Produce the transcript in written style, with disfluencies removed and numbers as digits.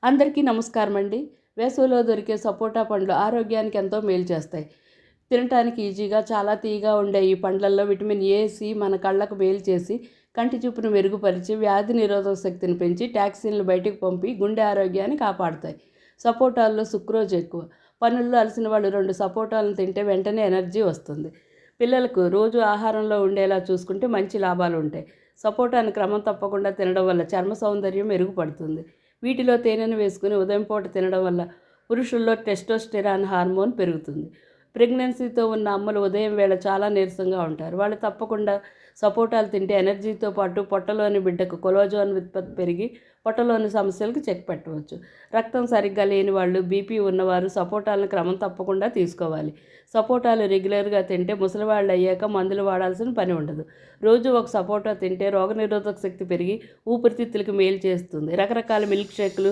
అందరికీ నమస్కారం అండి. వేసవిలో దొరికే సపోటా పండ్లు ఆరోగ్యానికి ఎంతో మేలు చేస్తాయి. తినటానికి ఈజీగా చాలా తీయగా ఉండే ఈ పండ్లల్లో విటమిన్ ఏ, సి మన కళ్ళకు మేలు చేసి కంటి చూపును మెరుగుపరిచి వ్యాధి నిరోధక శక్తిని పెంచి టాక్సిన్లు బయటకు పంపి గుండె ఆరోగ్యాన్ని కాపాడుతాయి. సపోటాల్లో సుక్రోజ్ ఎక్కువ. పనుల్లో అలసిన వాళ్ళు 2 సపోటాలను తింటే వెంటనే ఎనర్జీ వస్తుంది. పిల్లలకు రోజు ఆహారంలో ఉండేలా చూసుకుంటే మంచి లాభాలు ఉంటాయి. సపోటాను క్రమం తప్పకుండా తినడం వల్ల చర్మ సౌందర్యం మెరుగుపడుతుంది. వీటిలో తేనెను వేసుకుని ఉదయం పూట తినడం వల్ల పురుషుల్లో టెస్టోస్టెరాన్ హార్మోన్ పెరుగుతుంది. ప్రెగ్నెన్సీతో ఉన్న అమ్మలు ఉదయం వేళ చాలా నీరసంగా ఉంటారు. వాళ్ళు తప్పకుండా సపోటాలు తింటే ఎనర్జీతో పాటు పొట్టలోని బిడ్డకు కొలోజోన్ ఉత్పత్తి పెరిగి పొట్టలోని సమస్యలకు చెక్ పెట్టవచ్చు. రక్తం సరిగ్గా లేని వాళ్ళు, బీపీ ఉన్నవారు సపోటాలను క్రమం తప్పకుండా తీసుకోవాలి. సపోటాలు రెగ్యులర్గా తింటే ముసలివాళ్ళు అయ్యాక మందులు వాడాల్సిన పని ఉండదు. రోజు ఒక సపోటా తింటే రోగనిరోధక శక్తి పెరిగి ఊపిరితిత్తులకు మేలు చేస్తుంది. రకరకాల మిల్క్ షేకులు